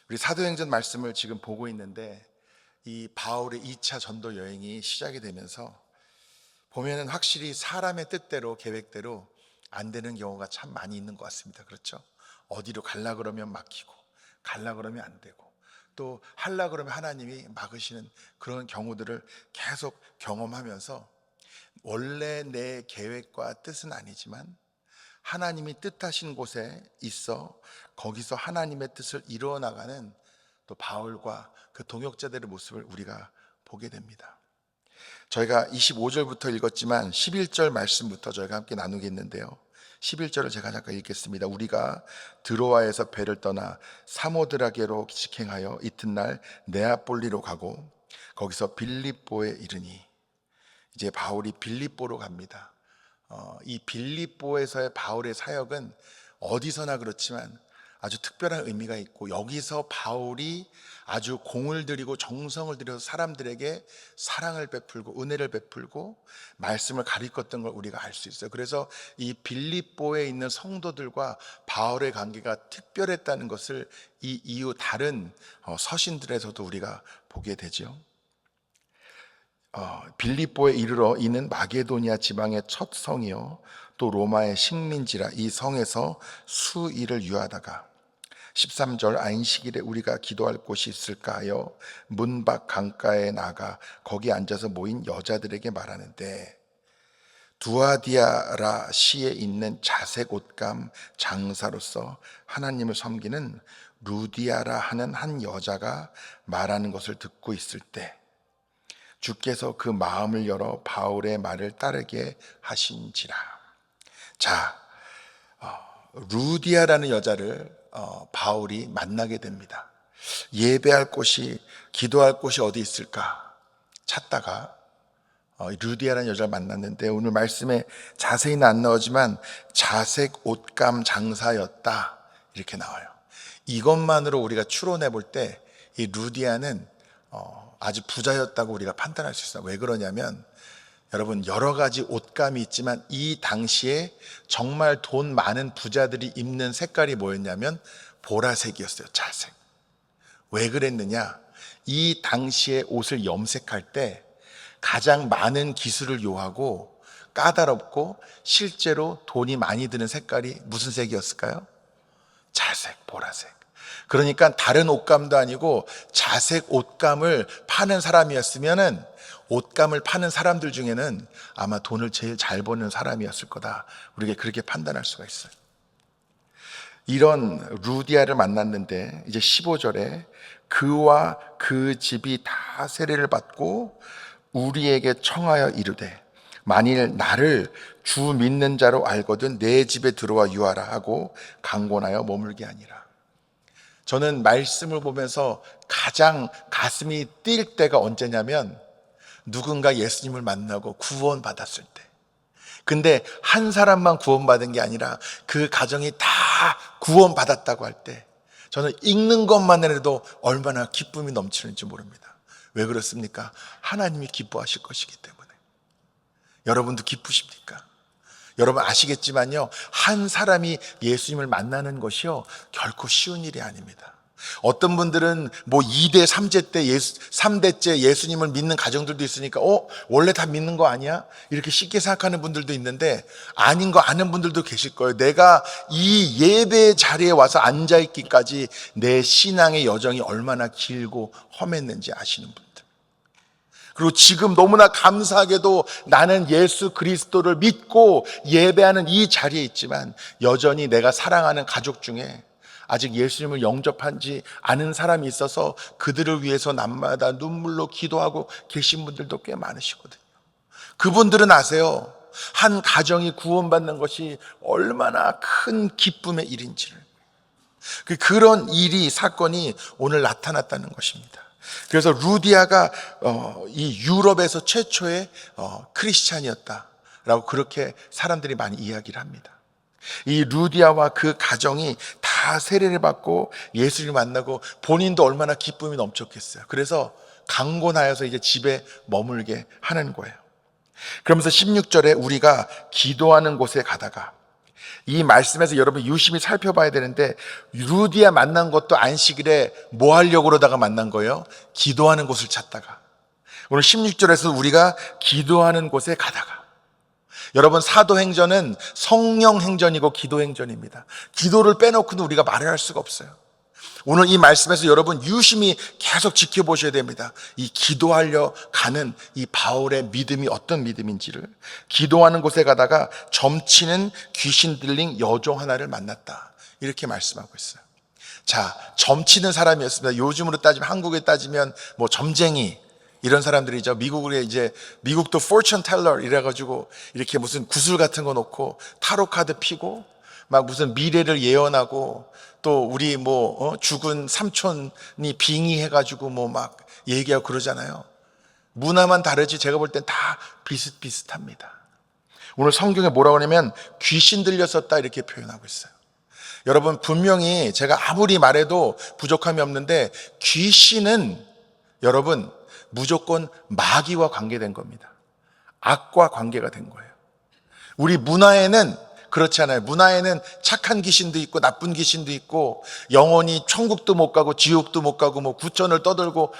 우리 사도행전 말씀을 지금 보고 있는데 이 바울의 2차 전도 여행이 시작이 되면서 보면은 확실히 사람의 뜻대로 계획대로 안 되는 경우가 참 많이 있는 것 같습니다. 그렇죠? 어디로 갈라 그러면 막히고 갈라 그러면 안 되고 또 할라 그러면 하나님이 막으시는 그런 경우들을 계속 경험하면서 원래 내 계획과 뜻은 아니지만 하나님이 뜻하신 곳에 있어 거기서 하나님의 뜻을 이루어 나가는 또 바울과 그 동역자들의 모습을 우리가 보게 됩니다. 저희가 25절부터 읽었지만 11절 말씀부터 저희가 함께 나누겠는데요. 11절을 제가 잠깐 읽겠습니다. 우리가 드로아에서 배를 떠나 사모드라게로 직행하여 이튿날 네아폴리로 가고 거기서 빌립보에 이르니, 이제 바울이 빌립보로 갑니다. 이 빌립보에서의 바울의 사역은 어디서나 그렇지만 아주 특별한 의미가 있고, 여기서 바울이 아주 공을 들이고 정성을 들여서 사람들에게 사랑을 베풀고 은혜를 베풀고 말씀을 가르쳤던 걸 우리가 알 수 있어요. 그래서 이 빌립보에 있는 성도들과 바울의 관계가 특별했다는 것을 이 이후 다른 서신들에서도 우리가 보게 되죠. 빌립보에 이르러 이는 마게도니아 지방의 첫 성이요 또 로마의 식민지라. 이 성에서 수일을 유하다가 13절 안식일에 우리가 기도할 곳이 있을까 하여 문 밖 강가에 나가 거기 앉아서 모인 여자들에게 말하는데, 두아디아라 시에 있는 자색 옷감 장사로서 하나님을 섬기는 루디아라 하는 한 여자가 말하는 것을 듣고 있을 때 주께서 그 마음을 열어 바울의 말을 따르게 하신지라. 자, 루디아라는 여자를 바울이 만나게 됩니다. 예배할 곳이, 기도할 곳이 어디 있을까 찾다가 루디아라는 여자를 만났는데, 오늘 말씀에 자세히는 안 나오지만 자색 옷감 장사였다 이렇게 나와요. 이것만으로 우리가 추론해 볼 때 이 루디아는 아주 부자였다고 우리가 판단할 수 있어요. 왜 그러냐면, 여러분, 여러 가지 옷감이 있지만 이 당시에 정말 돈 많은 부자들이 입는 색깔이 뭐였냐면 보라색이었어요. 자색. 왜 그랬느냐? 이 당시에 옷을 염색할 때 가장 많은 기술을 요하고 까다롭고 실제로 돈이 많이 드는 색깔이 무슨 색이었을까요? 자색, 보라색. 그러니까 다른 옷감도 아니고 자색 옷감을 파는 사람이었으면은 옷감을 파는 사람들 중에는 아마 돈을 제일 잘 버는 사람이었을 거다. 우리가 그렇게 판단할 수가 있어요. 이런 루디아를 만났는데 이제 15절에 그와 그 집이 다 세례를 받고 우리에게 청하여 이르되, 만일 나를 주 믿는 자로 알거든 내 집에 들어와 유하라 하고 강권하여 머물게 하니라. 저는 말씀을 보면서 가장 가슴이 뛸 때가 언제냐면, 누군가 예수님을 만나고 구원받았을 때. 근데 한 사람만 구원받은 게 아니라 그 가정이 다 구원받았다고 할 때, 저는 읽는 것만으로도 얼마나 기쁨이 넘치는지 모릅니다. 왜 그렇습니까? 하나님이 기뻐하실 것이기 때문에. 여러분도 기쁘십니까? 여러분 아시겠지만요, 한 사람이 예수님을 만나는 것이요 결코 쉬운 일이 아닙니다. 어떤 분들은 뭐 2대 3대째 예수님을 믿는 가정들도 있으니까 원래 다 믿는 거 아니야? 이렇게 쉽게 생각하는 분들도 있는데, 아닌 거 아는 분들도 계실 거예요. 내가 이 예배 자리에 와서 앉아있기까지 내 신앙의 여정이 얼마나 길고 험했는지 아시는 분들. 그리고 지금 너무나 감사하게도 나는 예수 그리스도를 믿고 예배하는 이 자리에 있지만, 여전히 내가 사랑하는 가족 중에 아직 예수님을 영접하지 않은 사람이 있어서 그들을 위해서 날마다 눈물로 기도하고 계신 분들도 꽤 많으시거든요. 그분들은 아세요? 한 가정이 구원받는 것이 얼마나 큰 기쁨의 일인지를. 그런 일이, 사건이 오늘 나타났다는 것입니다. 그래서 루디아가 이 유럽에서 최초의 크리스찬이었다라고 그렇게 사람들이 많이 이야기를 합니다. 이 루디아와 그 가정이 다 세례를 받고 예수를 만나고 본인도 얼마나 기쁨이 넘쳤겠어요. 그래서 강권하여서 이제 집에 머물게 하는 거예요. 그러면서 16절에 우리가 기도하는 곳에 가다가, 이 말씀에서 여러분 유심히 살펴봐야 되는데, 루디아 만난 것도 안식일에 뭐 하려고 그러다가 만난 거예요? 기도하는 곳을 찾다가. 오늘 16절에서 우리가 기도하는 곳에 가다가. 여러분, 사도행전은 성령행전이고 기도행전입니다. 기도를 빼놓고는 우리가 말을 할 수가 없어요. 오늘 이 말씀에서 여러분 유심히 계속 지켜보셔야 됩니다. 이 기도하려 가는 이 바울의 믿음이 어떤 믿음인지를. 기도하는 곳에 가다가 점치는 귀신 들린 여종 하나를 만났다, 이렇게 말씀하고 있어요. 자, 점치는 사람이었습니다. 요즘으로 따지면, 한국에 따지면 뭐 점쟁이, 이런 사람들이죠. 미국도 fortune teller 이래가지고 이렇게 무슨 구슬 같은 거 놓고 타로 카드 피고 막 무슨 미래를 예언하고, 또 우리 죽은 삼촌이 빙의해가지고 막 얘기하고 그러잖아요. 문화만 다르지 제가 볼 땐 다 비슷비슷합니다. 오늘 성경에 뭐라고 하냐면 귀신 들렸었다, 이렇게 표현하고 있어요. 여러분, 분명히 제가 아무리 말해도 부족함이 없는데, 귀신은 여러분 무조건 마귀와 관계된 겁니다. 악과 관계가 된 거예요. 우리 문화에는 그렇지 않아요. 문화에는 착한 귀신도 있고 나쁜 귀신도 있고, 영원히 천국도 못 가고 지옥도 못 가고 구천을 떠들고,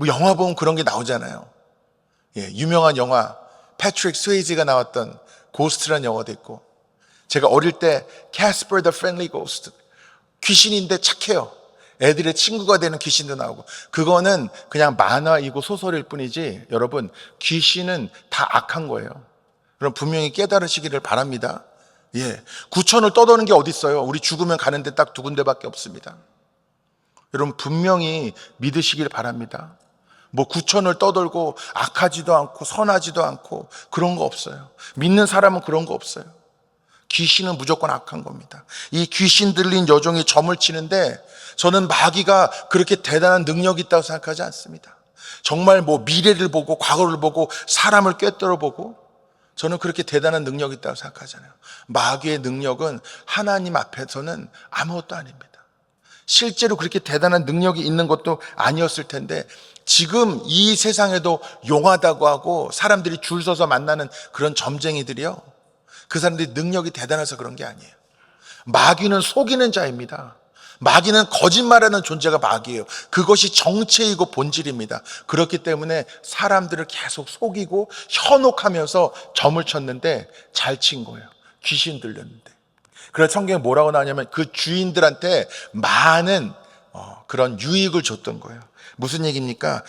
영화 보면 그런 게 나오잖아요. 유명한 영화 패트릭 스웨이지가 나왔던 고스트라는 영화도 있고, 제가 어릴 때 캐스퍼 더 프렌들리 고스트, 귀신인데 착해요. 애들의 친구가 되는 귀신도 나오고, 그거는 그냥 만화이고 소설일 뿐이지 여러분, 귀신은 다 악한 거예요. 그럼 분명히 깨달으시기를 바랍니다. 구천을 떠도는 게 어디 있어요? 우리 죽으면 가는데 딱 두 군데밖에 없습니다. 여러분, 분명히 믿으시길 바랍니다. 구천을 떠돌고 악하지도 않고 선하지도 않고 그런 거 없어요. 믿는 사람은 그런 거 없어요. 귀신은 무조건 악한 겁니다. 이 귀신 들린 여종이 점을 치는데, 저는 마귀가 그렇게 대단한 능력이 있다고 생각하지 않습니다. 정말 미래를 보고 과거를 보고 사람을 꿰뚫어 보고, 저는 그렇게 대단한 능력이 있다고 생각하잖아요. 마귀의 능력은 하나님 앞에서는 아무것도 아닙니다. 실제로 그렇게 대단한 능력이 있는 것도 아니었을 텐데, 지금 이 세상에도 용하다고 하고 사람들이 줄 서서 만나는 그런 점쟁이들이요, 그 사람들이 능력이 대단해서 그런 게 아니에요. 마귀는 속이는 자입니다. 마귀는 거짓말하는 존재가 마귀예요. 그것이 정체이고 본질입니다. 그렇기 때문에 사람들을 계속 속이고 현혹하면서 점을 쳤는데 잘 친 거예요. 귀신 들렸는데. 그래서 성경에 뭐라고 나오냐면 그 주인들한테 많은 그런 유익을 줬던 거예요. 무슨 얘기입니까?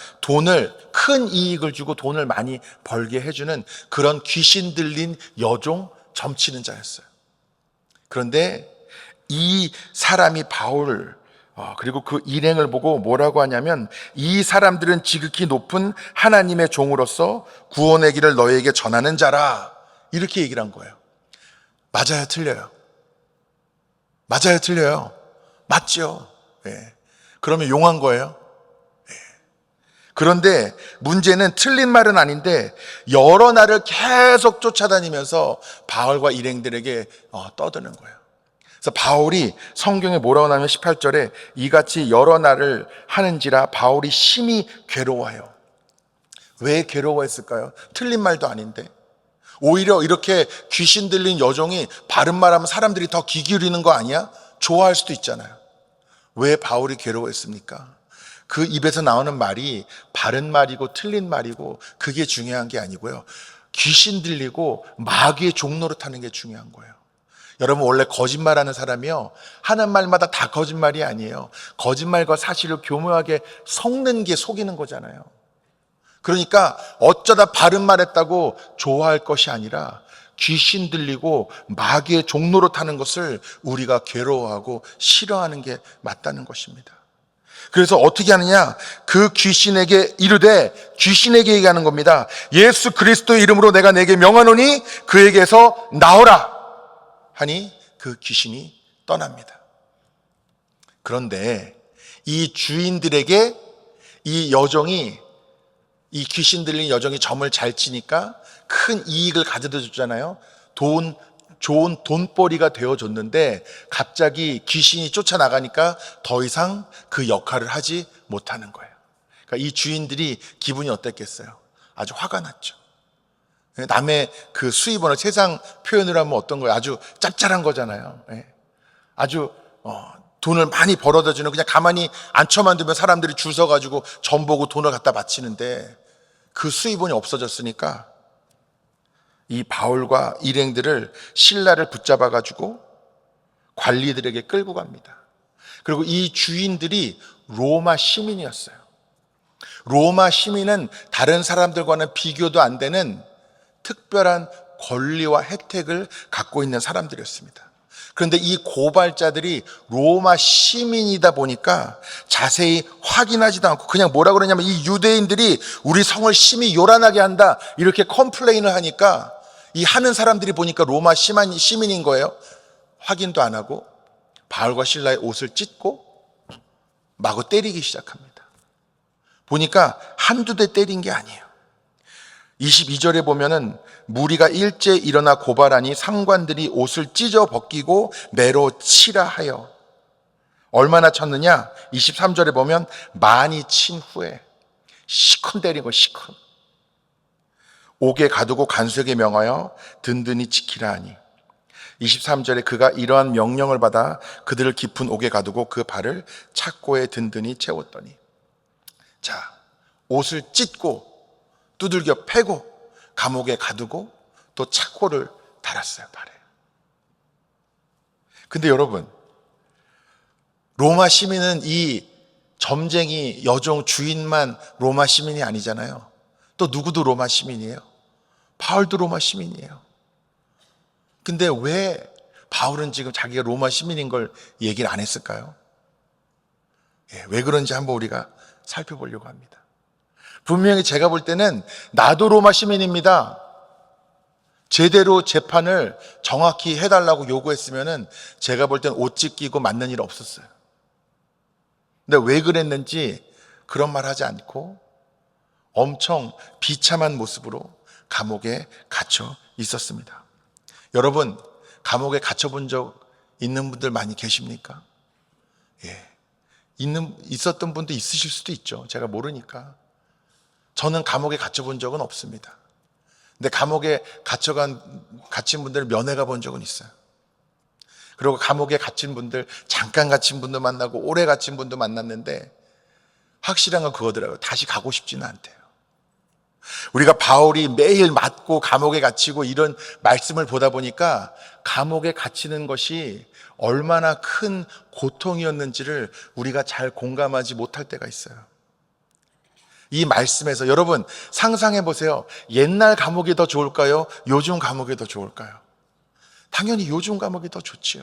큰 이익을 주고 돈을 많이 벌게 해주는 그런 귀신 들린 여종, 점치는 자였어요. 그런데 이 사람이 바울, 그리고 그 일행을 보고 뭐라고 하냐면, 이 사람들은 지극히 높은 하나님의 종으로서 구원의 길을 너희에게 전하는 자라, 이렇게 얘기를 한 거예요. 맞아요, 틀려요? 맞아요, 틀려요? 맞죠. 그러면 용한 거예요. 그런데 문제는 틀린 말은 아닌데, 여러 날을 계속 쫓아다니면서 바울과 일행들에게 떠드는 거예요. 그래서 바울이 성경에 뭐라고 나오면 18절에 이같이 여러 날을 하는지라 바울이 심히 괴로워해요. 왜 괴로워했을까요? 틀린 말도 아닌데. 오히려 이렇게 귀신 들린 여종이 바른 말하면 사람들이 더 귀 기울이는 거 아니야? 좋아할 수도 있잖아요. 왜 바울이 괴로워했습니까? 그 입에서 나오는 말이 바른 말이고 틀린 말이고 그게 중요한 게 아니고요, 귀신 들리고 마귀의 종노릇하는 게 중요한 거예요. 여러분, 원래 거짓말하는 사람이요, 하는 말마다 다 거짓말이 아니에요. 거짓말과 사실을 교묘하게 섞는 게 속이는 거잖아요. 그러니까 어쩌다 바른 말 했다고 좋아할 것이 아니라 귀신 들리고 마귀의 종노릇하는 것을 우리가 괴로워하고 싫어하는 게 맞다는 것입니다. 그래서 어떻게 하느냐, 그 귀신에게 이르되, 귀신에게 얘기하는 겁니다. 예수 그리스도의 이름으로 내가 내게 명하노니 그에게서 나오라 하니 그 귀신이 떠납니다. 그런데 이 주인들에게 이 귀신 들린 여종이 점을 잘 치니까 큰 이익을 가져다 줬잖아요. 좋은 돈벌이가 되어줬는데 갑자기 귀신이 쫓아나가니까 더 이상 그 역할을 하지 못하는 거예요. 그러니까 이 주인들이 기분이 어땠겠어요? 아주 화가 났죠. 남의 그 수입원을 세상 표현으로 하면 어떤 거예요? 아주 짭짤한 거잖아요. 아주 돈을 많이 벌어다 주는, 그냥 가만히 앉혀만 두면 사람들이 줄 서가지고 점 보고 돈을 갖다 바치는데, 그 수입원이 없어졌으니까 이 바울과 일행들을 신라를 붙잡아가지고 관리들에게 끌고 갑니다. 그리고 이 주인들이 로마 시민이었어요. 로마 시민은 다른 사람들과는 비교도 안 되는 특별한 권리와 혜택을 갖고 있는 사람들이었습니다. 그런데 이 고발자들이 로마 시민이다 보니까 자세히 확인하지도 않고 그냥 뭐라 그러냐면, 이 유대인들이 우리 성을 심히 요란하게 한다, 이렇게 컴플레인을 하니까 이 하는 사람들이 보니까 로마 시민인 거예요. 확인도 안 하고 바울과 실라의 옷을 찢고 마구 때리기 시작합니다. 보니까 한두 대 때린 게 아니에요. 22절에 보면은 무리가 일제 일어나 고발하니 상관들이 옷을 찢어 벗기고 매로 치라 하여. 얼마나 쳤느냐? 23절에 보면 많이 친 후에 시큰 때리고 시큰. 옥에 가두고 간수에게 명하여 든든히 지키라 하니. 23절에 그가 이러한 명령을 받아 그들을 깊은 옥에 가두고 그 발을 착고에 든든히 채웠더니. 자, 옷을 찢고 두들겨 패고 감옥에 가두고 또 착고를 달았어요, 발에. 근데 여러분, 로마 시민은 이 점쟁이 여종 주인만 로마 시민이 아니잖아요. 또 누구도 로마 시민이에요. 바울도 로마 시민이에요. 근데 왜 바울은 지금 자기가 로마 시민인 걸 얘기를 안 했을까요? 왜 그런지 한번 우리가 살펴보려고 합니다. 분명히 제가 볼 때는 나도 로마 시민입니다, 제대로 재판을 정확히 해달라고 요구했으면은 제가 볼 때는 옷 찢기고 맞는 일 없었어요. 근데 왜 그랬는지 그런 말 하지 않고 엄청 비참한 모습으로 감옥에 갇혀 있었습니다. 여러분, 감옥에 갇혀본 적 있는 분들 많이 계십니까? 있었던 분도 있으실 수도 있죠. 제가 모르니까. 저는 감옥에 갇혀본 적은 없습니다. 근데 감옥에 갇힌 분들 면회 가본 적은 있어요. 그리고 감옥에 갇힌 분들, 잠깐 갇힌 분도 만나고 오래 갇힌 분도 만났는데 확실한 건 그거더라고요. 다시 가고 싶지는 않대요. 우리가 바울이 매일 맞고 감옥에 갇히고 이런 말씀을 보다 보니까 감옥에 갇히는 것이 얼마나 큰 고통이었는지를 우리가 잘 공감하지 못할 때가 있어요. 이 말씀에서 여러분 상상해 보세요. 옛날 감옥이 더 좋을까요? 요즘 감옥이 더 좋을까요? 당연히 요즘 감옥이 더 좋지요.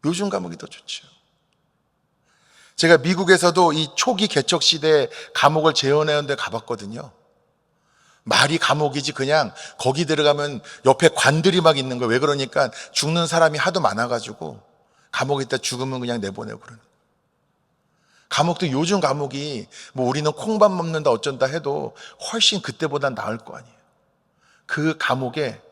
요즘 감옥이 더 좋지요. 제가 미국에서도 이 초기 개척 시대에 감옥을 재현해온 데 가봤거든요. 말이 감옥이지 그냥 거기 들어가면 옆에 관들이 막 있는 거예요. 왜 그러니까 죽는 사람이 하도 많아가지고 감옥에 있다 죽으면 그냥 내보내고 그러는 거예요. 감옥도 요즘 감옥이 뭐 우리는 콩밥 먹는다 어쩐다 해도 훨씬 그때보단 나을 거 아니에요. 그 감옥에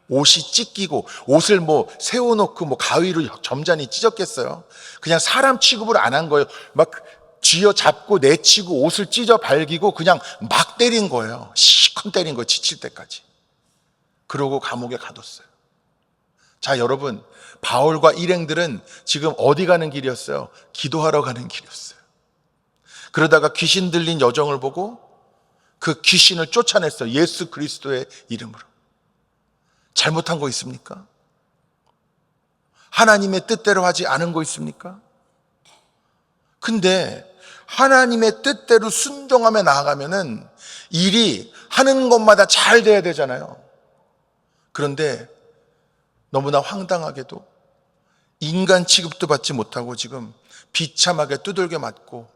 옷이 찢기고 옷을 뭐 세워놓고 뭐 가위로 점잖이 찢었겠어요. 그냥 사람 취급을 안 한 거예요. 막 쥐어 잡고 내치고 옷을 찢어 발기고 그냥 막 때린 거예요. 시큰 때린 거예요. 지칠 때까지. 그러고 감옥에 가뒀어요. 자, 여러분, 바울과 일행들은 지금 어디 가는 길이었어요? 기도하러 가는 길이었어요. 그러다가 귀신 들린 여정을 보고 그 귀신을 쫓아냈어요. 예수 그리스도의 이름으로. 잘못한 거 있습니까? 하나님의 뜻대로 하지 않은 거 있습니까? 근데 하나님의 뜻대로 순종하며 나아가면은 일이 하는 것마다 잘 돼야 되잖아요. 그런데 너무나 황당하게도 인간 취급도 받지 못하고 지금 비참하게 두들겨 맞고,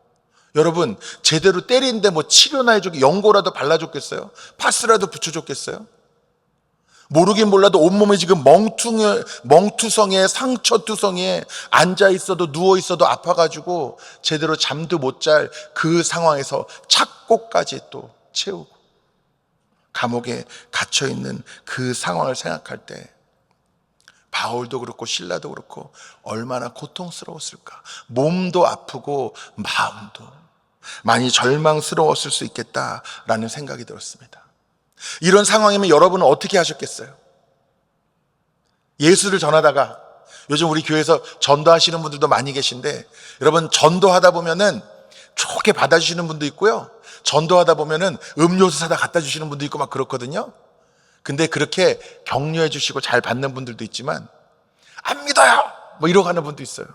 여러분 제대로 때리는데 뭐 치료나 해주기 연고라도 발라줬겠어요? 파스라도 붙여줬겠어요? 모르긴 몰라도 온몸에 지금 멍투성이에 상처투성이에 앉아있어도 누워있어도 아파가지고 제대로 잠도 못 잘 그 상황에서 착고까지 또 채우고 감옥에 갇혀있는 그 상황을 생각할 때 바울도 그렇고 신라도 그렇고 얼마나 고통스러웠을까. 몸도 아프고 마음도 많이 절망스러웠을 수 있겠다라는 생각이 들었습니다. 이런 상황이면 여러분은 어떻게 하셨겠어요? 예수를 전하다가, 요즘 우리 교회에서 전도하시는 분들도 많이 계신데, 여러분 전도하다 보면은 좋게 받아주시는 분도 있고요, 전도하다 보면은 음료수 사다 갖다 주시는 분도 있고 막 그렇거든요. 근데 그렇게 격려해 주시고 잘 받는 분들도 있지만, 안 믿어요 뭐 이러고 가는 분도 있어요.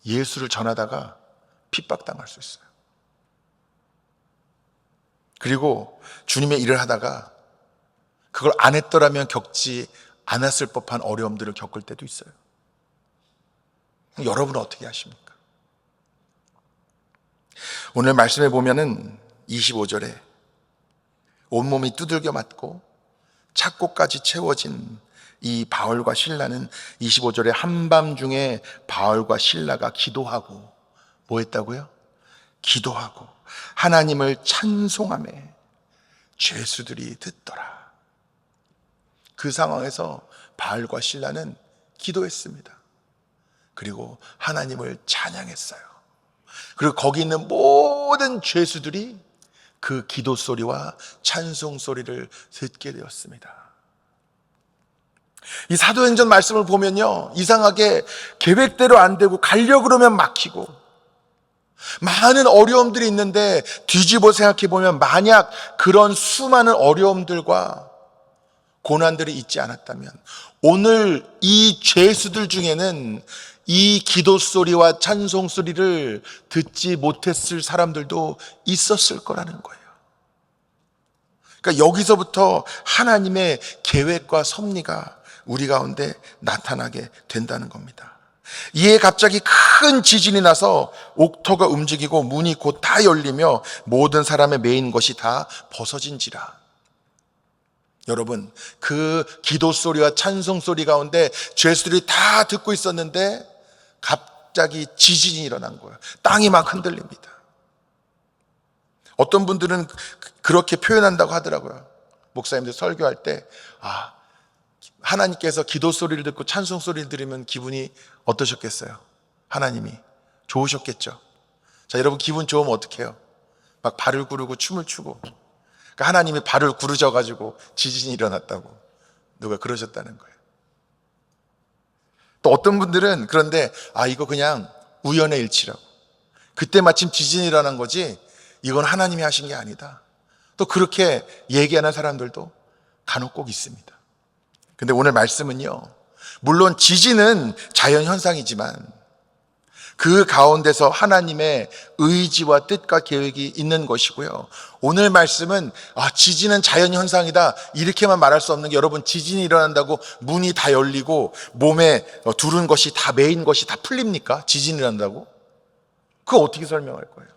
예수를 전하다가 핍박당할 수 있어요. 그리고 주님의 일을 하다가 그걸 안 했더라면 겪지 않았을 법한 어려움들을 겪을 때도 있어요. 여러분은 어떻게 하십니까? 오늘 말씀에 보면은 25절에 온몸이 두들겨 맞고 착고까지 채워진 이 바울과 실라는 25절에 한밤중에 바울과 실라가 기도하고, 뭐 했다고요? 기도하고 하나님을 찬송하며 죄수들이 듣더라. 그 상황에서 바울과 실라는 기도했습니다. 그리고 하나님을 찬양했어요. 그리고 거기 있는 모든 죄수들이 그 기도 소리와 찬송 소리를 듣게 되었습니다. 이 사도행전 말씀을 보면요, 이상하게 계획대로 안 되고 가려고 그러면 막히고 많은 어려움들이 있는데, 뒤집어 생각해 보면 만약 그런 수많은 어려움들과 고난들이 있지 않았다면 오늘 이 죄수들 중에는 이 기도 소리와 찬송 소리를 듣지 못했을 사람들도 있었을 거라는 거예요. 그러니까 여기서부터 하나님의 계획과 섭리가 우리 가운데 나타나게 된다는 겁니다. 이에 갑자기 큰 지진이 나서 옥토가 움직이고 문이 곧 다 열리며 모든 사람의 메인 것이 다 벗어진지라. 여러분, 그 기도 소리와 찬송 소리 가운데 죄수들이 다 듣고 있었는데 갑자기 지진이 일어난 거예요. 땅이 막 흔들립니다. 어떤 분들은 그렇게 표현한다고 하더라고요. 목사님들 설교할 때, 하나님께서 기도 소리를 듣고 찬송 소리를 들으면 기분이 어떠셨겠어요? 하나님이 좋으셨겠죠. 자, 여러분 기분 좋으면 어떻게 해요? 막 발을 구르고 춤을 추고. 그러니까 하나님이 발을 구르셔가지고 지진이 일어났다고 누가 그러셨다는 거예요. 또 어떤 분들은 그런데 이거 그냥 우연의 일치라고, 그때 마침 지진이 일어난 거지 이건 하나님이 하신 게 아니다, 또 그렇게 얘기하는 사람들도 간혹 꼭 있습니다. 근데 오늘 말씀은요, 물론 지진은 자연현상이지만 그 가운데서 하나님의 의지와 뜻과 계획이 있는 것이고요, 오늘 말씀은 지진은 자연현상이다 이렇게만 말할 수 없는 게, 여러분 지진이 일어난다고 문이 다 열리고 몸에 두른 것이 다 메인 것이 다 풀립니까? 지진이 일어난다고? 그거 어떻게 설명할 거예요?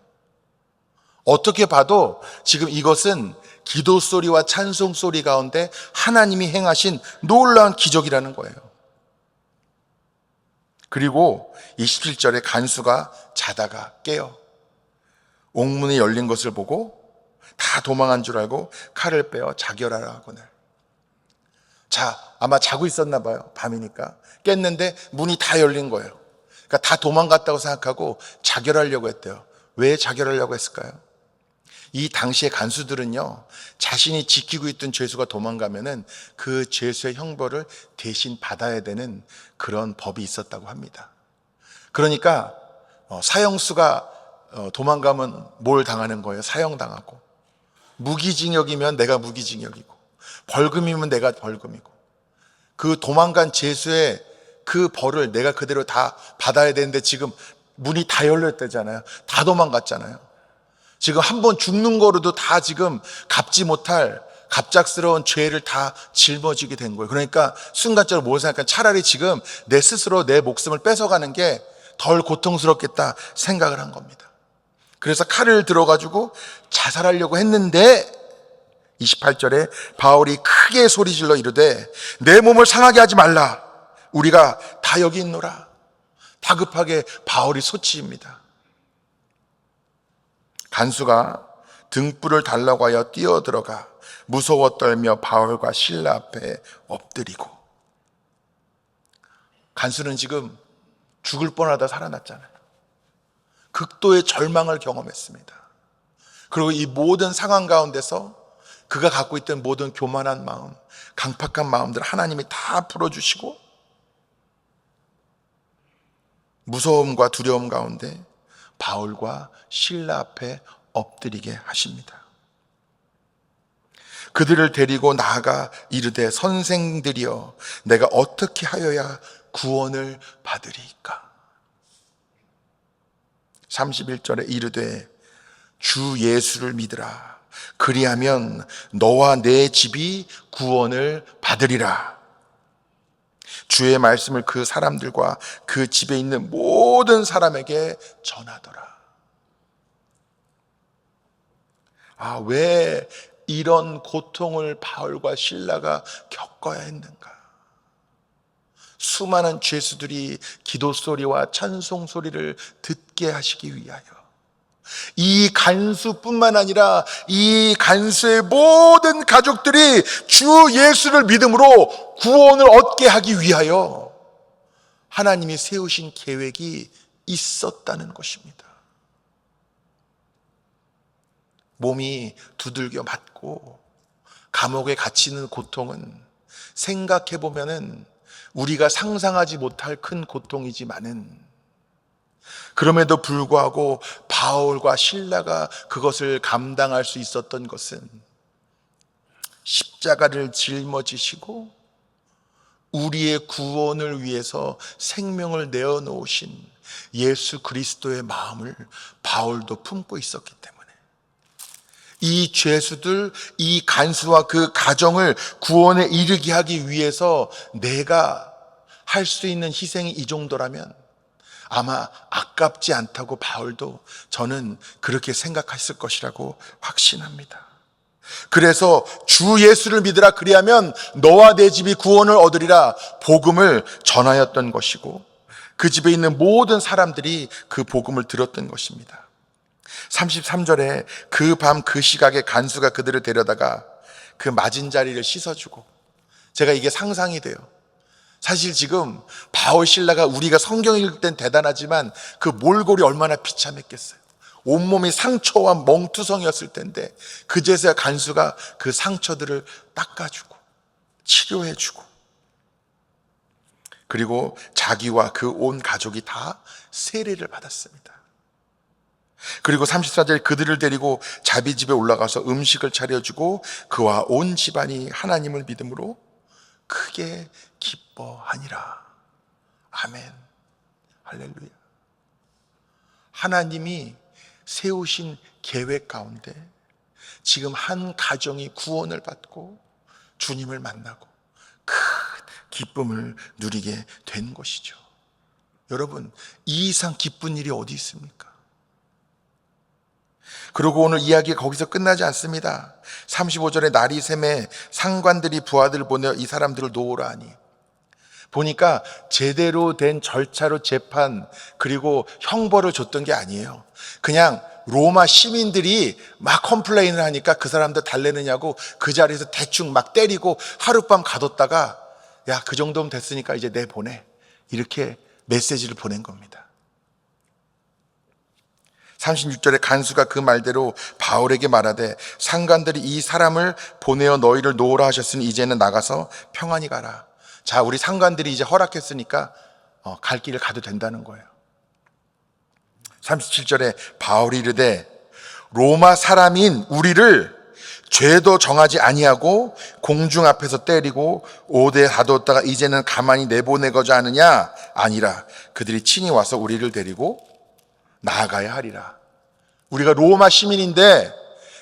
어떻게 봐도 지금 이것은 기도 소리와 찬송 소리 가운데 하나님이 행하신 놀라운 기적이라는 거예요. 그리고 27절에 간수가 자다가 깨어 옥문이 열린 것을 보고 다 도망한 줄 알고 칼을 빼어 자결하라 하거늘. 자, 아마 자고 있었나 봐요. 밤이니까 깼는데 문이 다 열린 거예요. 그러니까 다 도망갔다고 생각하고 자결하려고 했대요. 왜 자결하려고 했을까요? 이 당시의 간수들은요, 자신이 지키고 있던 죄수가 도망가면은 그 죄수의 형벌을 대신 받아야 되는 그런 법이 있었다고 합니다. 그러니까 사형수가 도망가면 뭘 당하는 거예요? 사형당하고, 무기징역이면 내가 무기징역이고, 벌금이면 내가 벌금이고, 그 도망간 죄수의 그 벌을 내가 그대로 다 받아야 되는데 지금 문이 다 열렸다잖아요. 다 도망갔잖아요. 지금 한 번 죽는 거로도 다 지금 갚지 못할 갑작스러운 죄를 다 짊어지게 된 거예요. 그러니까 순간적으로 뭘 생각하면 차라리 지금 내 스스로 내 목숨을 뺏어가는 게 덜 고통스럽겠다 생각을 한 겁니다. 그래서 칼을 들어가지고 자살하려고 했는데 28절에 바울이 크게 소리질러 이르되 내 몸을 상하게 하지 말라, 우리가 다 여기 있노라. 다급하게 바울이 소치입니다. 간수가 등불을 달라고 하여 뛰어들어가 무서워 떨며 바울과 실라 앞에 엎드리고. 간수는 지금 죽을 뻔하다 살아났잖아요. 극도의 절망을 경험했습니다. 그리고 이 모든 상황 가운데서 그가 갖고 있던 모든 교만한 마음, 강팍한 마음들 하나님이 다 풀어주시고 무서움과 두려움 가운데 바울과 실라 앞에 엎드리게 하십니다. 그들을 데리고 나아가 이르되 선생들이여 내가 어떻게 하여야 구원을 받으리이까? 31절에 이르되 주 예수를 믿으라. 그리하면 너와 내 집이 구원을 받으리라. 주의 말씀을 그 사람들과 그 집에 있는 모든 사람에게 전하더라. 왜 이런 고통을 바울과 실라가 겪어야 했는가? 수많은 죄수들이 기도 소리와 찬송 소리를 듣게 하시기 위하여, 이 간수뿐만 아니라 이 간수의 모든 가족들이 주 예수를 믿음으로 구원을 얻게 하기 위하여 하나님이 세우신 계획이 있었다는 것입니다. 몸이 두들겨 맞고 감옥에 갇히는 고통은 생각해 보면은 우리가 상상하지 못할 큰 고통이지만은, 그럼에도 불구하고 바울과 실라가 그것을 감당할 수 있었던 것은 십자가를 짊어지시고 우리의 구원을 위해서 생명을 내어놓으신 예수 그리스도의 마음을 바울도 품고 있었기 때문에, 이 죄수들, 이 간수와 그 가정을 구원에 이르게 하기 위해서 내가 할 수 있는 희생이 이 정도라면 아마 아깝지 않다고 바울도 저는 그렇게 생각했을 것이라고 확신합니다. 그래서 주 예수를 믿으라. 그리하면 너와 내 집이 구원을 얻으리라 복음을 전하였던 것이고, 그 집에 있는 모든 사람들이 그 복음을 들었던 것입니다. 33절에 그 밤 그 시각에 간수가 그들을 데려다가 그 맞은 자리를 씻어주고, 제가 이게 상상이 돼요. 사실 지금 바울 실라가 우리가 성경 읽을 땐 대단하지만 그 몰골이 얼마나 비참했겠어요. 온몸이 상처와 멍투성이었을 텐데 그제서야 간수가 그 상처들을 닦아주고 치료해주고, 그리고 자기와 그 온 가족이 다 세례를 받았습니다. 그리고 34절 그들을 데리고 자비 집에 올라가서 음식을 차려주고 그와 온 집안이 하나님을 믿음으로 크게 기뻐하니라. 아멘. 할렐루야. 하나님이 세우신 계획 가운데 지금 한 가정이 구원을 받고 주님을 만나고 큰 기쁨을 누리게 된 것이죠. 여러분, 이 이상 기쁜 일이 어디 있습니까? 그리고 오늘 이야기가 거기서 끝나지 않습니다. 35절에 날이 샘에 상관들이 부하들을 보내어 이 사람들을 놓으라 하니, 보니까 제대로 된 절차로 재판 그리고 형벌을 줬던 게 아니에요. 그냥 로마 시민들이 막 컴플레인을 하니까 그 사람들 달래느냐고 그 자리에서 대충 막 때리고 하룻밤 가뒀다가 야, 그 정도면 됐으니까 이제 내보내, 이렇게 메시지를 보낸 겁니다. 36절에 간수가 그 말대로 바울에게 말하되 상관들이 이 사람을 보내어 너희를 놓으라 하셨으니 이제는 나가서 평안히 가라. 자, 우리 상관들이 이제 허락했으니까 갈 길을 가도 된다는 거예요. 37절에 바울이 이르되 로마 사람인 우리를 죄도 정하지 아니하고 공중 앞에서 때리고 오대 가두었다가 이제는 가만히 내보내고자 하느냐? 아니라 그들이 친히 와서 우리를 데리고 나아가야 하리라. 우리가 로마 시민인데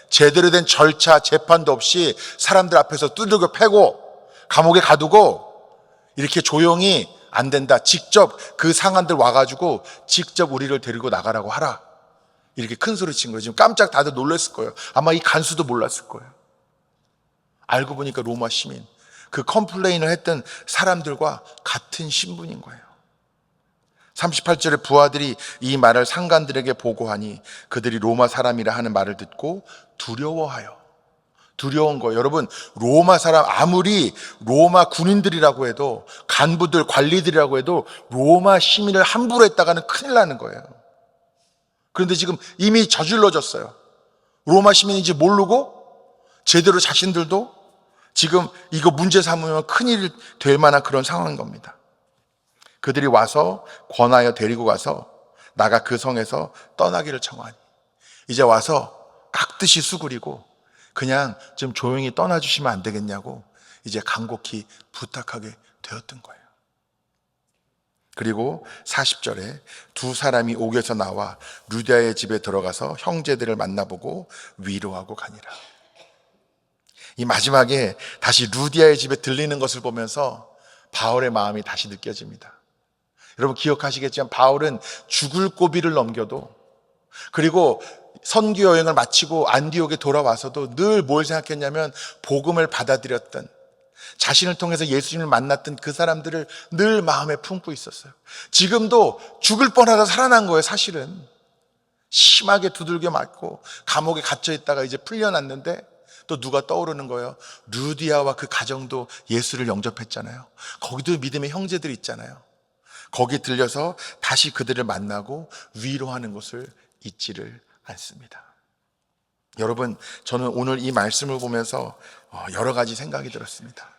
제대로 된 절차, 재판도 없이 사람들 앞에서 두들겨 패고 감옥에 가두고 이렇게 조용히 안 된다. 직접 그 상한들 와가지고 직접 우리를 데리고 나가라고 하라. 이렇게 큰 소리 친 거예요. 지금 깜짝 다들 놀랐을 거예요. 아마 이 간수도 몰랐을 거예요. 알고 보니까 로마 시민, 그 컴플레인을 했던 사람들과 같은 신분인 거예요. 38절에 부하들이 이 말을 상관들에게 보고하니 그들이 로마 사람이라 하는 말을 듣고 두려운 거예요. 여러분, 로마 사람, 아무리 로마 군인들이라고 해도, 간부들, 관리들이라고 해도 로마 시민을 함부로 했다가는 큰일 나는 거예요. 그런데 지금 이미 저질러졌어요. 로마 시민인지 모르고 제대로 자신들도 지금 이거 문제 삼으면 큰일이 될 만한 그런 상황인 겁니다. 그들이 와서 권하여 데리고 가서 나가 그 성에서 떠나기를 청하니 이제 와서 깍듯이 수그리고 그냥 좀 조용히 떠나주시면 안 되겠냐고 이제 간곡히 부탁하게 되었던 거예요. 그리고 40절에 두 사람이 옥에서 나와 루디아의 집에 들어가서 형제들을 만나보고 위로하고 가니라. 이 마지막에 다시 루디아의 집에 들리는 것을 보면서 바울의 마음이 다시 느껴집니다. 여러분 기억하시겠지만 바울은 죽을 고비를 넘겨도, 그리고 선교 여행을 마치고 안디옥에 돌아와서도 늘 뭘 생각했냐면 복음을 받아들였던, 자신을 통해서 예수님을 만났던 그 사람들을 늘 마음에 품고 있었어요. 지금도 죽을 뻔하다 살아난 거예요. 사실은 심하게 두들겨 맞고 감옥에 갇혀 있다가 이제 풀려났는데 또 누가 떠오르는 거예요. 루디아와 그 가정도 예수를 영접했잖아요. 거기도 믿음의 형제들이 있잖아요. 거기 들려서 다시 그들을 만나고 위로하는 것을 잊지를 않습니다. 여러분, 저는 오늘 이 말씀을 보면서 여러 가지 생각이 들었습니다.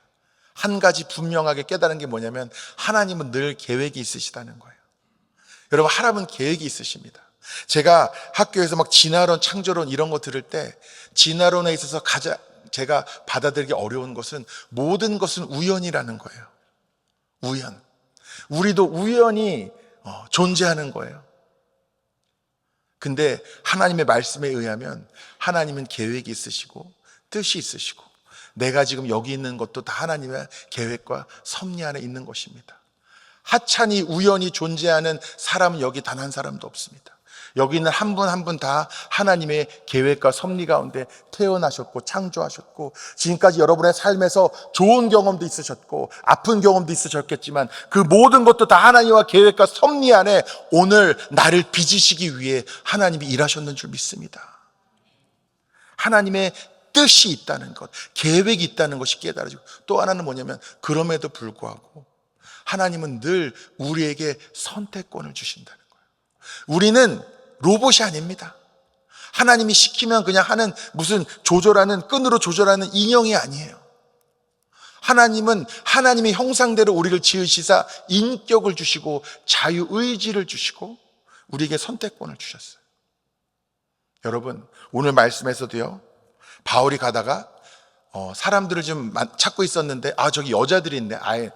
한 가지 분명하게 깨달은 게 뭐냐면 하나님은 늘 계획이 있으시다는 거예요. 여러분, 하나님은 계획이 있으십니다. 제가 학교에서 막 진화론, 창조론 이런 거 들을 때 진화론에 있어서 가장 제가 받아들이기 어려운 것은 모든 것은 우연이라는 거예요. 우연. 우리도 우연히 존재하는 거예요. 근데 하나님의 말씀에 의하면 하나님은 계획이 있으시고 뜻이 있으시고 내가 지금 여기 있는 것도 다 하나님의 계획과 섭리 안에 있는 것입니다. 하찮이 우연히 존재하는 사람은 여기 단 한 사람도 없습니다. 여기 있는 한 분 한 분 다 하나님의 계획과 섭리 가운데 태어나셨고 창조하셨고 지금까지 여러분의 삶에서 좋은 경험도 있으셨고 아픈 경험도 있으셨겠지만 그 모든 것도 다 하나님과 계획과 섭리 안에 오늘 나를 빚으시기 위해 하나님이 일하셨는 줄 믿습니다. 하나님의 뜻이 있다는 것, 계획이 있다는 것이 깨달아지고, 또 하나는 뭐냐면 그럼에도 불구하고 하나님은 늘 우리에게 선택권을 주신다는 거예요. 우리는 로봇이 아닙니다. 하나님이 시키면 그냥 하는 무슨 조절하는, 끈으로 조절하는 인형이 아니에요. 하나님은 하나님의 형상대로 우리를 지으시사 인격을 주시고 자유의지를 주시고 우리에게 선택권을 주셨어요. 여러분, 오늘 말씀에서도요, 바울이 가다가 사람들을 좀 찾고 있었는데 저기 여자들이 있네. 아예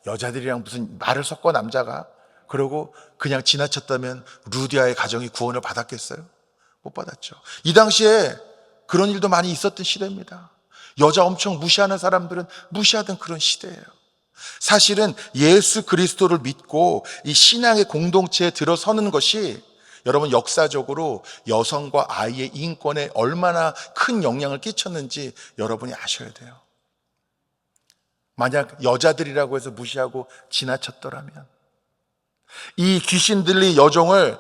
여자들이랑 무슨 말을 섞어 남자가. 그러고 그냥 지나쳤다면 루디아의 가정이 구원을 받았겠어요? 못 받았죠. 이 당시에 그런 일도 많이 있었던 시대입니다. 여자 엄청 무시하는 사람들은 무시하던 그런 시대예요. 사실은 예수 그리스도를 믿고 이 신앙의 공동체에 들어서는 것이 여러분 역사적으로 여성과 아이의 인권에 얼마나 큰 영향을 끼쳤는지 여러분이 아셔야 돼요. 만약 여자들이라고 해서 무시하고 지나쳤더라면, 이 귀신 들린 여종을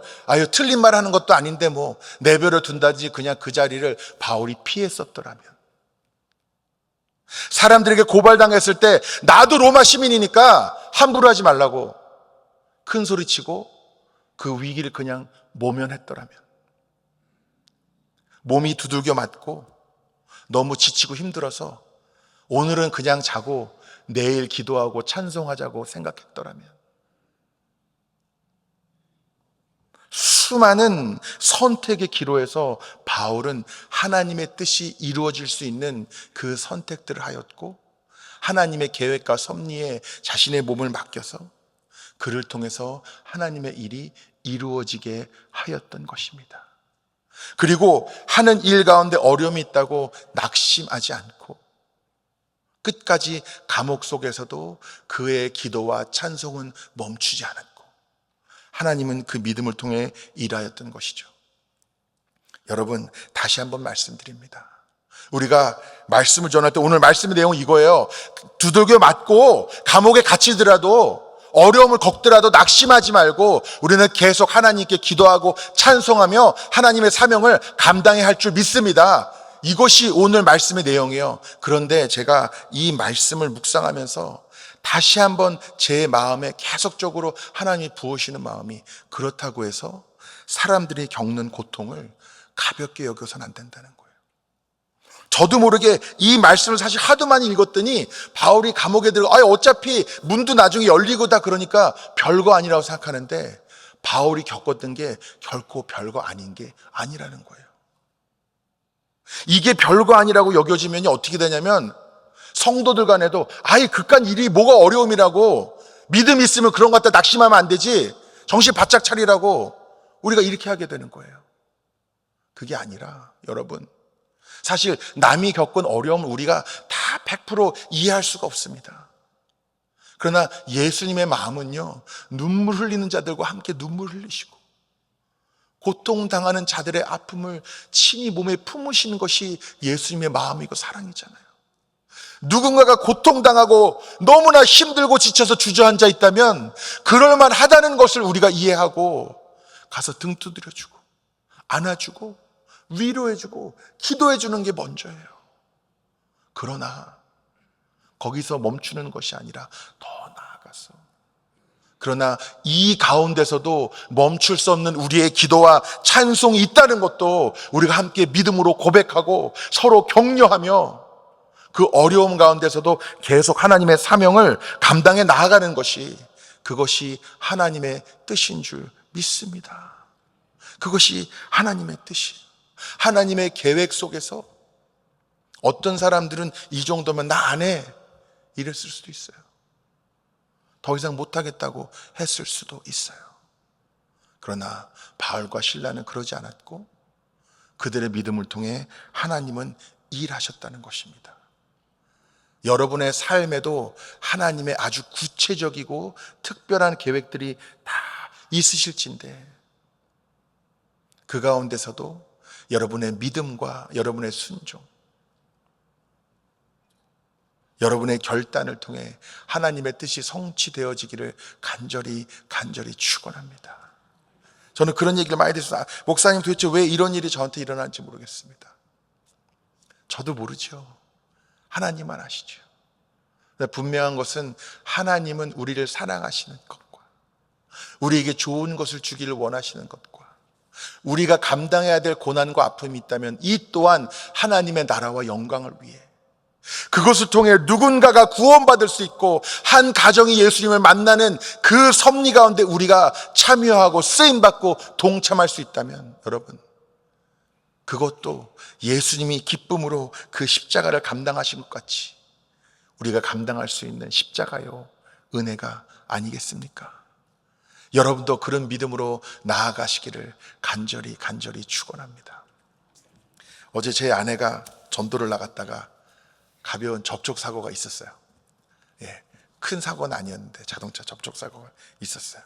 틀린 말 하는 것도 아닌데 뭐 내버려 둔다지 그냥 그 자리를 바울이 피했었더라면, 사람들에게 고발당했을 때 나도 로마 시민이니까 함부로 하지 말라고 큰 소리치고 그 위기를 그냥 모면했더라면, 몸이 두들겨 맞고 너무 지치고 힘들어서 오늘은 그냥 자고 내일 기도하고 찬송하자고 생각했더라면, 수많은 선택의 기로에서 바울은 하나님의 뜻이 이루어질 수 있는 그 선택들을 하였고 하나님의 계획과 섭리에 자신의 몸을 맡겨서 그를 통해서 하나님의 일이 이루어지게 하였던 것입니다. 그리고 하는 일 가운데 어려움이 있다고 낙심하지 않고 끝까지 감옥 속에서도 그의 기도와 찬송은 멈추지 않았고 하나님은 그 믿음을 통해 일하였던 것이죠. 여러분, 다시 한번 말씀드립니다. 우리가 말씀을 전할 때 오늘 말씀의 내용은 이거예요. 두들겨 맞고 감옥에 갇히더라도 어려움을 겪더라도 낙심하지 말고 우리는 계속 하나님께 기도하고 찬송하며 하나님의 사명을 감당해야 할 줄 믿습니다. 이것이 오늘 말씀의 내용이에요. 그런데 제가 이 말씀을 묵상하면서 다시 한번 제 마음에 계속적으로 하나님이 부으시는 마음이, 그렇다고 해서 사람들이 겪는 고통을 가볍게 여겨서는 안 된다는 거예요. 저도 모르게 이 말씀을 사실 하도 많이 읽었더니 바울이 감옥에 들어가 어차피 문도 나중에 열리고 다 그러니까 별거 아니라고 생각하는데 바울이 겪었던 게 결코 별거 아닌 게 아니라는 거예요. 이게 별거 아니라고 여겨지면 어떻게 되냐면 성도들 간에도 그깟 일이 뭐가 어려움이라고, 믿음 있으면 그런 것 갖다 낙심하면 안 되지, 정신 바짝 차리라고 우리가 이렇게 하게 되는 거예요. 그게 아니라 여러분, 사실 남이 겪은 어려움을 우리가 다 100% 이해할 수가 없습니다. 그러나 예수님의 마음은요, 눈물 흘리는 자들과 함께 눈물 흘리시고 고통당하는 자들의 아픔을 친히 몸에 품으시는 것이 예수님의 마음이고 사랑이잖아요. 누군가가 고통당하고 너무나 힘들고 지쳐서 주저앉아 있다면 그럴만 하다는 것을 우리가 이해하고 가서 등 두드려주고 안아주고 위로해주고 기도해주는 게 먼저예요. 그러나 거기서 멈추는 것이 아니라 더 나아가서, 그러나 이 가운데서도 멈출 수 없는 우리의 기도와 찬송이 있다는 것도 우리가 함께 믿음으로 고백하고 서로 격려하며 그 어려움 가운데서도 계속 하나님의 사명을 감당해 나아가는 것이, 그것이 하나님의 뜻인 줄 믿습니다. 그것이 하나님의 뜻이, 하나님의 계획 속에서 어떤 사람들은 이 정도면 나 안 해 이랬을 수도 있어요. 더 이상 못하겠다고 했을 수도 있어요. 그러나 바울과 실라는 그러지 않았고 그들의 믿음을 통해 하나님은 일하셨다는 것입니다. 여러분의 삶에도 하나님의 아주 구체적이고 특별한 계획들이 다 있으실진데 그 가운데서도 여러분의 믿음과 여러분의 순종, 여러분의 결단을 통해 하나님의 뜻이 성취되어지기를 간절히 축원합니다. 저는 그런 얘기를 많이 들었어요. 목사님, 도대체 왜 이런 일이 저한테 일어나는지 모르겠습니다. 저도 모르죠. 하나님만 아시죠. 분명한 것은 하나님은 우리를 사랑하시는 것과 우리에게 좋은 것을 주기를 원하시는 것과 우리가 감당해야 될 고난과 아픔이 있다면 이 또한 하나님의 나라와 영광을 위해, 그것을 통해 누군가가 구원받을 수 있고 한 가정이 예수님을 만나는 그 섭리 가운데 우리가 참여하고 쓰임받고 동참할 수 있다면, 여러분, 그것도 예수님이 기쁨으로 그 십자가를 감당하신 것 같이 우리가 감당할 수 있는 십자가요 은혜가 아니겠습니까? 여러분도 그런 믿음으로 나아가시기를 간절히 축원합니다. 어제 제 아내가 전도를 나갔다가 가벼운 접촉사고가 있었어요. 큰 사고는 아니었는데 자동차 접촉사고가 있었어요.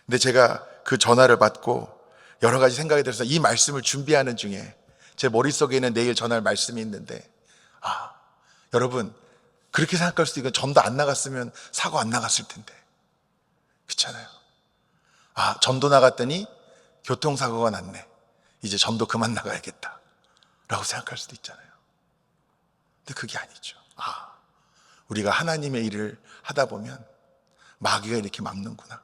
근데 제가 그 전화를 받고 여러 가지 생각이 들어서 이 말씀을 준비하는 중에 제 머릿속에는 내일 전할 말씀이 있는데, 여러분, 그렇게 생각할 수도 있고 전도 안 나갔으면 사고 안 나갔을 텐데, 그렇잖아요. 전도 나갔더니 교통사고가 났네, 이제 전도 그만 나가야겠다 라고 생각할 수도 있잖아요. 근데 그게 아니죠. 우리가 하나님의 일을 하다 보면 마귀가 이렇게 막는구나.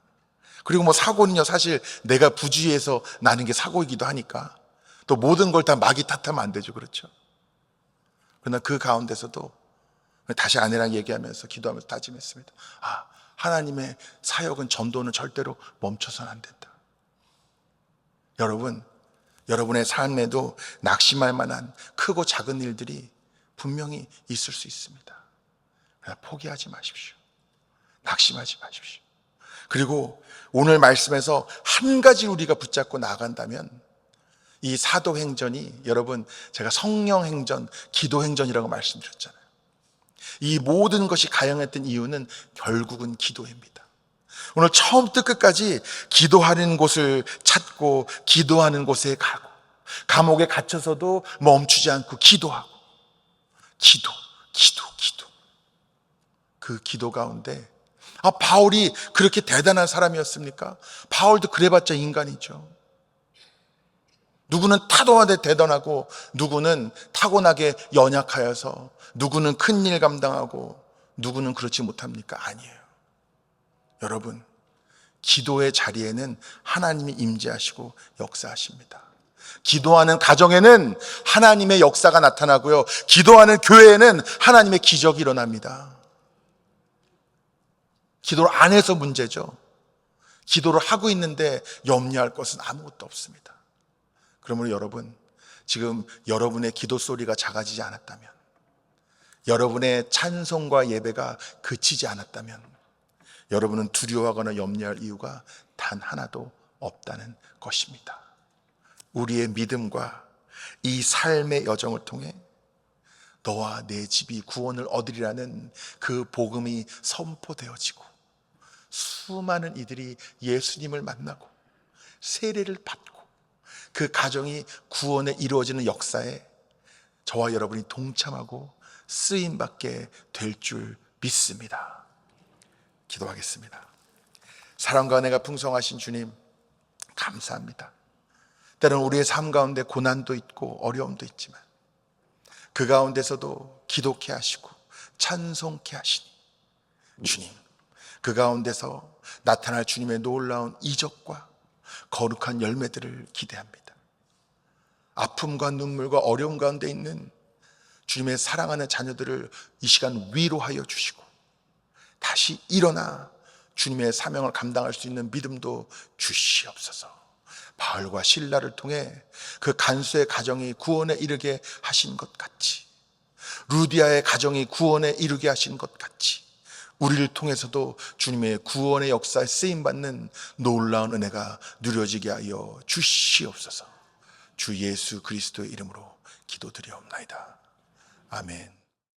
그리고 사고는요, 사실 내가 부주의해서 나는 게 사고이기도 하니까 또 모든 걸 다 마귀 탓하면 안 되죠. 그렇죠? 그러나 그 가운데서도 다시 아내랑 얘기하면서 기도하면서 다짐했습니다. 하나님의 사역은, 전도는 절대로 멈춰서는 안 된다. 여러분, 여러분의 삶에도 낙심할 만한 크고 작은 일들이 분명히 있을 수 있습니다. 그러나 포기하지 마십시오. 낙심하지 마십시오. 그리고 오늘 말씀에서 한 가지 우리가 붙잡고 나간다면, 이 사도행전이, 여러분, 제가 성령행전, 기도행전이라고 말씀드렸잖아요. 이 모든 것이 가용했던 이유는 결국은 기도입니다. 오늘 처음부터 끝까지 기도하는 곳을 찾고 기도하는 곳에 가고, 감옥에 갇혀서도 멈추지 않고 기도하고, 기도. 그 기도 가운데, 바울이 그렇게 대단한 사람이었습니까? 바울도 그래봤자 인간이죠. 누구는 타도하되 대단하고, 누구는 타고나게 연약하여서, 누구는 큰일 감당하고, 누구는 그렇지 못합니까? 아니에요. 여러분, 기도의 자리에는 하나님이 임재하시고 역사하십니다. 기도하는 가정에는 하나님의 역사가 나타나고요, 기도하는 교회에는 하나님의 기적이 일어납니다. 기도를 안 해서 문제죠. 기도를 하고 있는데 염려할 것은 아무것도 없습니다. 그러므로 여러분, 지금 여러분의 기도 소리가 작아지지 않았다면, 여러분의 찬송과 예배가 그치지 않았다면, 여러분은 두려워하거나 염려할 이유가 단 하나도 없다는 것입니다. 우리의 믿음과 이 삶의 여정을 통해 너와 내 집이 구원을 얻으리라는 그 복음이 선포되어지고, 수많은 이들이 예수님을 만나고 세례를 받고 그 가정이 구원에 이루어지는 역사에 저와 여러분이 동참하고 쓰임받게 될 줄 믿습니다. 기도하겠습니다. 사랑과 은혜가 풍성하신 주님, 감사합니다. 때로는 우리의 삶 가운데 고난도 있고 어려움도 있지만 그 가운데서도 기도케 하시고 찬송케 하시니 주님, 그 가운데서 나타날 주님의 놀라운 이적과 거룩한 열매들을 기대합니다. 아픔과 눈물과 어려움 가운데 있는 주님의 사랑하는 자녀들을 이 시간 위로하여 주시고 다시 일어나 주님의 사명을 감당할 수 있는 믿음도 주시옵소서. 바울과 실라를 통해 그 간수의 가정이 구원에 이르게 하신 것 같이, 루디아의 가정이 구원에 이르게 하신 것 같이, 우리를 통해서도 주님의 구원의 역사에 쓰임받는 놀라운 은혜가 누려지게 하여 주시옵소서. 주 예수 그리스도의 이름으로 기도드리옵나이다. 아멘.